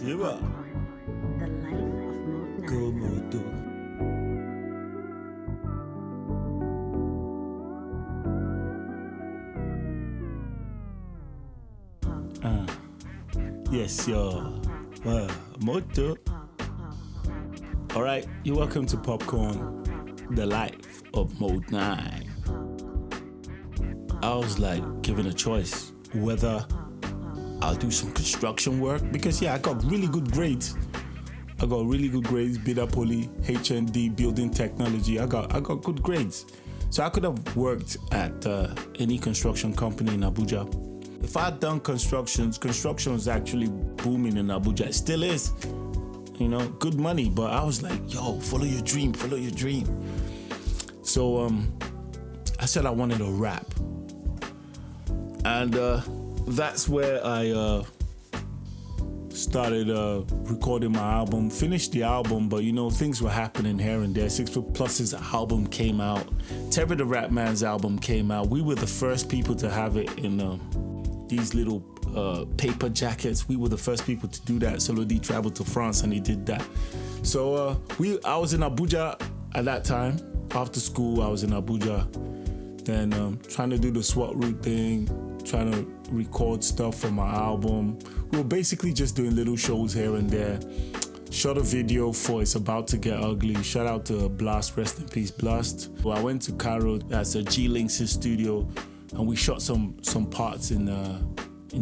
Popcorn, the life of Modenine. Komodo. Yes, yo. Moto. All right, you're welcome to Popcorn, the life of Modenine. I was like given a choice whether I'll do some construction work because I got really good grades. BIDA, Poly, HND, building technology. I got good grades. So I could have worked at any construction company in Abuja. If I'd done construction was actually booming in Abuja. It still is, good money. But I was like, yo, follow your dream. So I said I wanted to rap. And that's where I started recording my album, finished the album, but things were happening here and there. 6 Foot Plus's album came out. Terry the Rap Man's album came out. We were the first people to have it in these little paper jackets. We were the first people to do that. Solo D traveled to France and he did that. So I was in Abuja at that time. After school, I was in Abuja. Then trying to do the SWATROOT thing, trying to record stuff for my album. We were basically just doing little shows here and there. Shot a video for It's About to Get Ugly. Shout out to Blast, rest in peace, Blast. Well, I went to Cairo, that's G-Links' studio, and we shot some parts in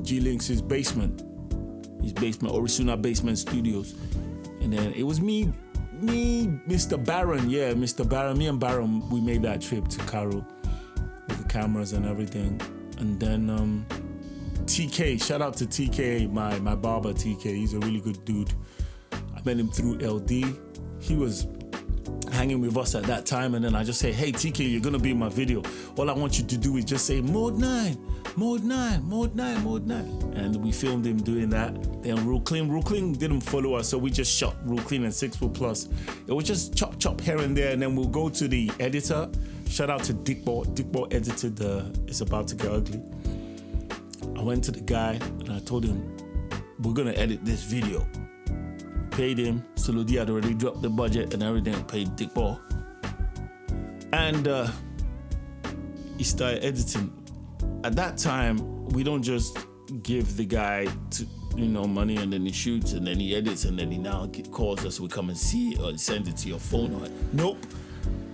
G-Links' basement. His basement, Orisuna Basement Studios. And then it was me, Mr. Baron, Mr. Baron. Me and Baron, we made that trip to Cairo with the cameras and everything. And then TK, shout out to TK, my barber TK. He's a really good dude. I met him through LD. He was hanging with us at that time, and then I just say, hey TK, you're gonna be in my video. All I want you to do is just say Modenine. And we filmed him doing that. Then Rule Clean didn't follow us, so we just shot Rule Clean and 6 Foot Plus. It was just chop here and there, and then we'll go to the editor. Shout out to Dickball. Dickball edited It's About to Get Ugly. I went to the guy and I told him, we're gonna edit this video. Paid him. Saludi had already dropped the budget and everything. Paid Dickball. And he started editing. At that time, we don't just give the guy money and then he shoots and then he edits and then he now calls us, we come and see it or send it to your phone. Nope.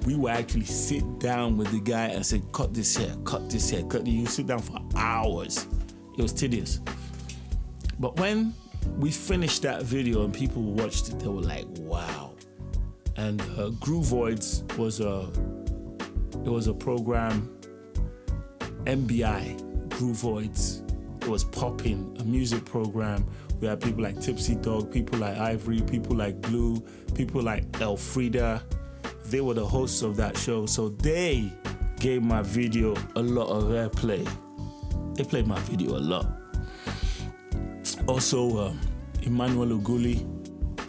We would actually sit down with the guy and say, cut this here. You sit down for hours. It was tedious. But when we finished that video and people watched it, they were like, wow. And Groovoids was a program, MBI, Groovoids. It was popping, a music program. We had people like Tipsy Dog, people like Ivory, people like Blue, people like Elfrida. They were the hosts of that show, so they gave my video a lot of airplay. They played my video a lot. Also, Emmanuel Oguli,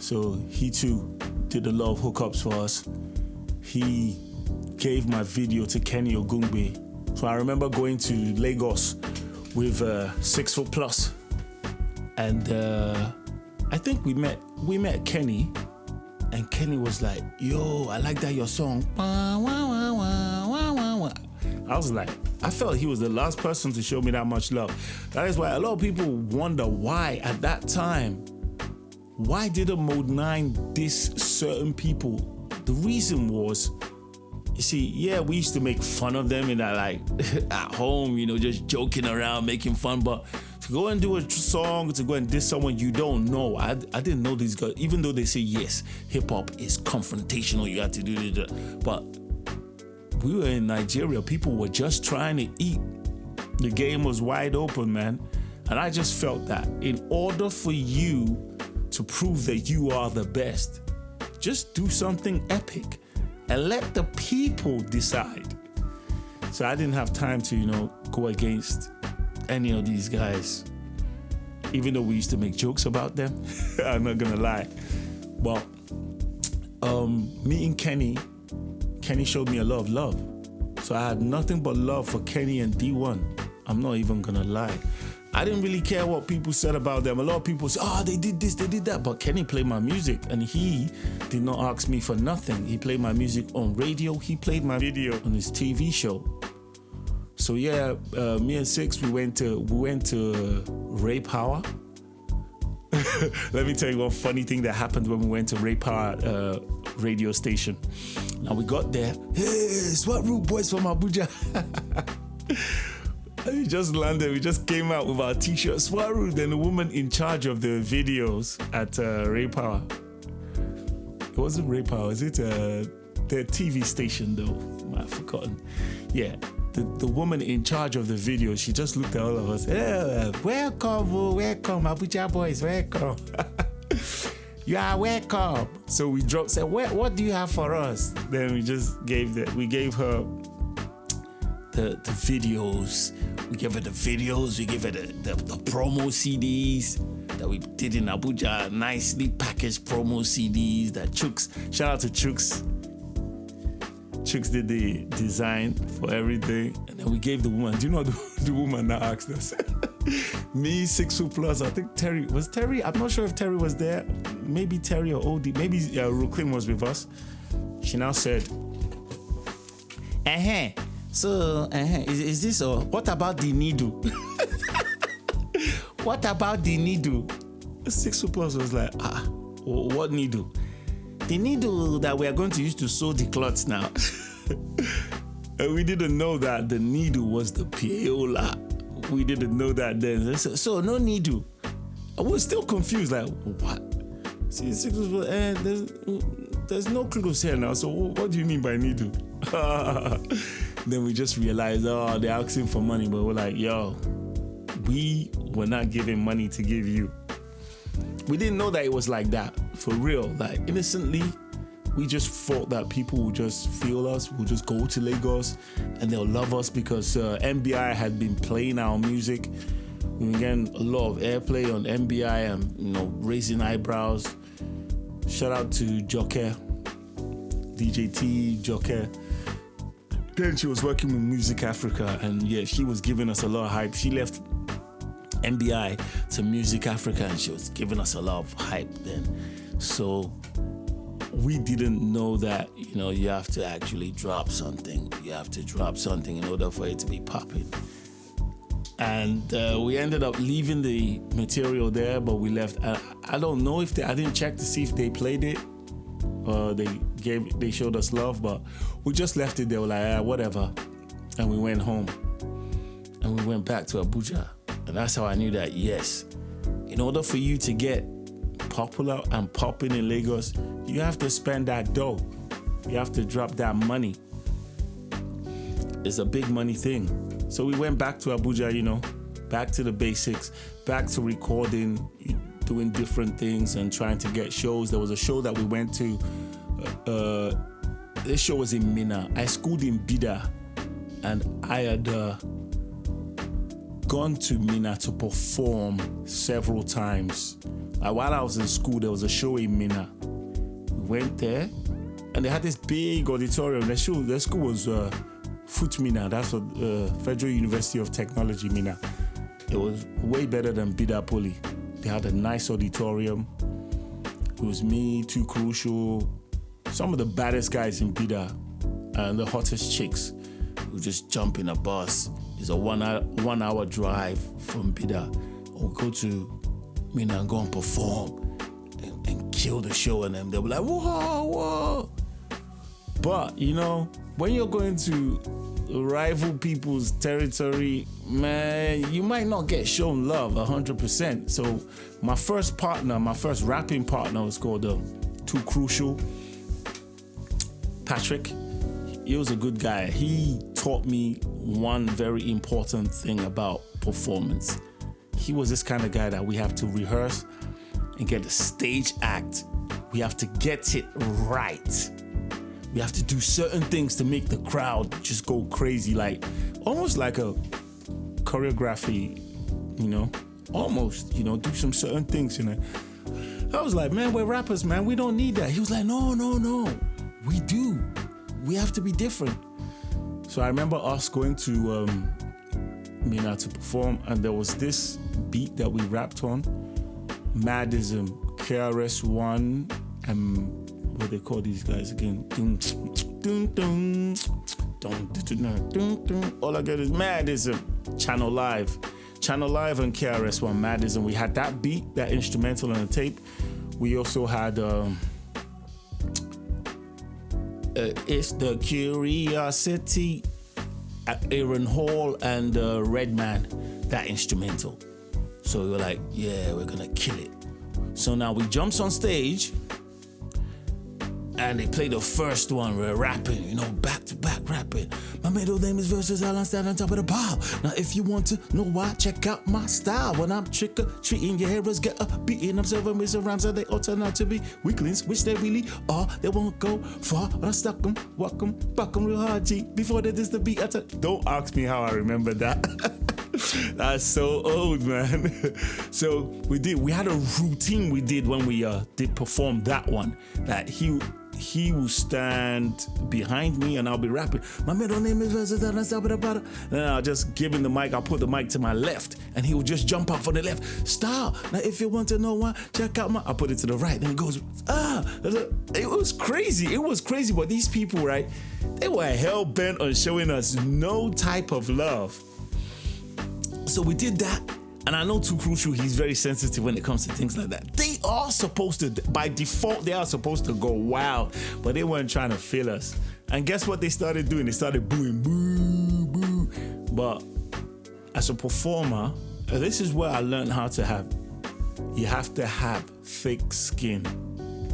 so he too did a lot of hookups for us. He gave my video to Kenny Ogungbe. So I remember going to Lagos with 6 Foot Plus, and I think we met Kenny. And Kenny was like, yo, I like that your song. I was like, I felt he was the last person to show me that much love. That is why a lot of people wonder why at that time, why didn't Modenine diss certain people? The reason was, you see, we used to make fun of them in that at home, just joking around, making fun, but to go and do a song, to go and diss someone you don't know. I didn't know these guys, even though they say, yes, hip-hop is confrontational, you have to do this. But we were in Nigeria, people were just trying to eat. The game was wide open, man. And I just felt that in order for you to prove that you are the best, just do something epic and let the people decide. So I didn't have time to, go against any of these guys, even though we used to make jokes about them. I'm not gonna lie. But meeting Kenny showed me a lot of love. So I had nothing but love for Kenny and D1. I'm not even gonna lie. I didn't really care what people said about them. A lot of people say, oh, they did this, they did that. But Kenny played my music, and he did not ask me for nothing. He played my music on radio. He played my video on his TV show. So yeah, me and Six, we went to Ray Power. Let me tell you one funny thing that happened when we went to Ray Power radio station. Now we got there. Hey, SWATROOT boys from Abuja. We just landed. We just came out with our t-shirt, SWATROOT. Then the woman in charge of the videos at Ray Power. It wasn't Ray Power. Is it the TV station though? I've forgotten. Yeah. The woman in charge of the video, she just looked at all of us. Hey, welcome, Abuja boys, welcome. You are welcome. So we said, what do you have for us? Then we just gave her the videos. We gave her the videos. We gave her the promo CDs that we did in Abuja. Nicely packaged promo CDs that Chooks. Shout out to Chooks. Chooks did the design for everything, and then we gave the woman. Do you know the woman that asked us? Me, 6 foot plus. I think Terry was Terry. I'm not sure if Terry was there. Maybe Terry or OD. Maybe Ruklin was with us. She now said, So, is this what about the needle? What about the needle? 6 foot plus was like, what needle? The needle that we are going to use to sew the cloths now. And we didn't know that the needle was the payola. We didn't know that then. So no needle. I was still confused, like, what? See, there's no clothes here now, so what do you mean by needle? Then we just realized, they're asking for money, but we're like, yo, we were not giving money to give you. We didn't know that it was like that, for real. Like, innocently, we just thought that people would just feel us, would just go to Lagos, and they'll love us because MBI had been playing our music. We were getting a lot of airplay on MBI and, raising eyebrows. Shout out to Joker, DJT, Joker. Then she was working with Music Africa, and yeah, she was giving us a lot of hype. She left MBI to Music Africa, and she was giving us a lot of hype then. So we didn't know that, you have to actually drop something. You have to drop something in order for it to be popping. And we ended up leaving the material there, but we left. I don't know if I didn't check to see if they played it or they showed us love, but we just left it there. We're like, whatever. And we went home. And we went back to Abuja. And that's how I knew that, yes, in order for you to get popular and popping in Lagos, you have to spend that dough. You have to drop that money. It's a big money thing. So we went back to Abuja, back to the basics, back to recording, doing different things and trying to get shows. There was a show that we went to. This show was in Minna. I schooled in BIDA, and I had gone to Minna to perform several times. While I was in school, there was a show in Minna. We went there, and they had this big auditorium. Their school was FUTMINNA. That's what Federal University of Technology, Minna. It was way better than BIDA Poly. They had a nice auditorium. It was me, Too Crucial, some of the baddest guys in BIDA, and the hottest chicks. We just jump in a bus. It's a one hour drive from BIDA. We'll go to Minna and go and perform and kill the show, and they'll be like, whoa. But, when you're going to rival people's territory, man, you might not get shown love 100%. So my first rapping partner was called Too Crucial. Patrick, he was a good guy. He taught me one very important thing about performance. He was this kind of guy that we have to rehearse and get a stage act. We have to get it right. We have to do certain things to make the crowd just go crazy, like almost like a choreography, almost, do some certain things, I was like, man, we're rappers, man. We don't need that. He was like, no. We do. We have to be different. So I remember us going to Minna to perform, and there was this beat that we rapped on, Madism, KRS-One, and what they call these guys again? All I get is Madism, Channel Live and KRS-One, Madism. We had that beat, that instrumental on the tape. We also had It's the Curiosity, Aaron Hall and Redman, that instrumental. So we were like, yeah, we're gonna kill it. So now we jumps on stage and they play the first one. We're rapping, you know, back to back rapping. My middle name is Versus, I'll stand on top of the pile. Now if you want to know why, check out my style. When I'm trick-or-treating, your heroes get a beating. I'm serving with some rhymes that they all turn out to be weaklings, which they really are. They won't go far, but I stuck them, walk them, buck them real hard, G. Before they diss the beat, don't ask me how I remember that. That's so old, man. So we had a routine we did when we did perform that one, that he will stand behind me and I'll be rapping. My middle name is Versus, and I'll just give him the mic. I'll put the mic to my left and he will just jump up from the left. Stop. Now if you want to know why, check out I'll put it to the right. Then it goes, it was crazy. It was crazy. But these people, right, they were hell bent on showing us no type of love. So we did that, and I know Too Crucial, he's very sensitive when it comes to things like that. They are supposed to, by default, they are supposed to go wild, but they weren't trying to feel us. And guess what they started doing? They started booing, boo, boo. But as a performer, this is where I learned how to you have to have thick skin.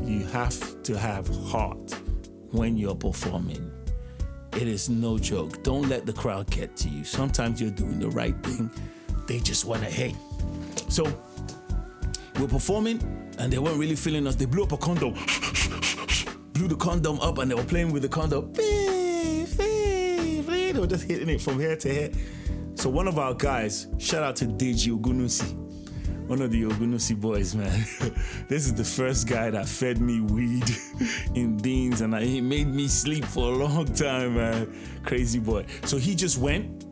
You have to have heart when you're performing. It is no joke. Don't let the crowd get to you. Sometimes you're doing the right thing. They just want to hate. So we're performing and they weren't really feeling us. They blew up a condom. Blew the condom up and they were playing with the condom. They were just hitting it from here to here. So one of our guys, shout out to Deji Ogunusi, one of the Ogunusi boys, man. This is the first guy that fed me weed in beans and he made me sleep for a long time, man. Crazy boy. So he just went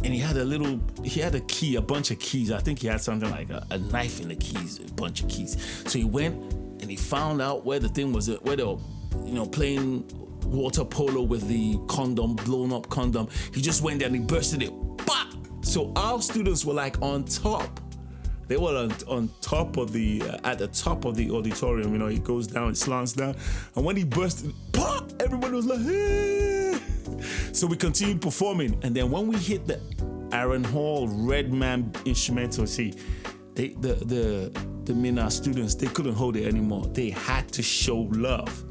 and he had a key, a bunch of keys. I think he had something like a knife in the keys, a bunch of keys. So he went and he found out where the thing was, where they were, playing water polo with the condom, blown up condom. He just went there and he bursted it. Bah! So our students were like on top. They were on top of at the top of the auditorium. It goes down, it slants down. And when he bursted, pop, everybody was like, hey! So we continued performing. And then when we hit the Aaron Hall Redman instrumental, see, the Minna students, they couldn't hold it anymore. They had to show love.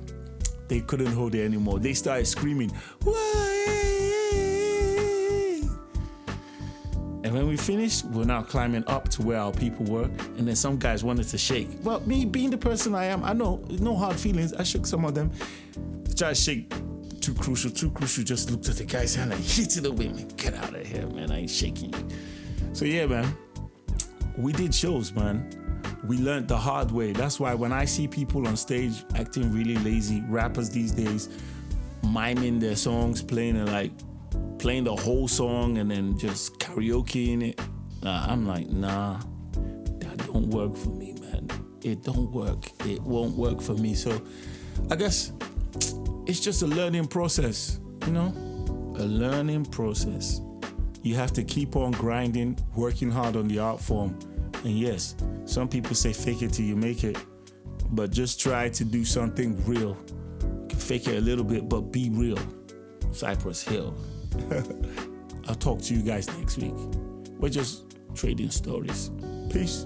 They couldn't hold it anymore. They started screaming, why? And when we finished, we're now climbing up to where our people were. And then some guys wanted to shake. Well, me being the person I am, I know, no hard feelings. I shook some of them. Tried to shake Too Crucial. Too Crucial just looked at the guy's hand and hit it away. Man, get out of here, man. I ain't shaking you. So yeah, man, we did shows, man. We learned the hard way. That's why when I see people on stage acting really lazy, rappers these days, miming their songs, playing the whole song and then just karaokeing it. I'm like, nah, that don't work for me, man. It don't work. It won't work for me. So I guess it's just a learning process, a learning process. You have to keep on grinding, working hard on the art form. And yes, some people say fake it till you make it, but just try to do something real. You can fake it a little bit, but be real. Cypress Hill. I'll talk to you guys next week. We're just trading stories. Peace.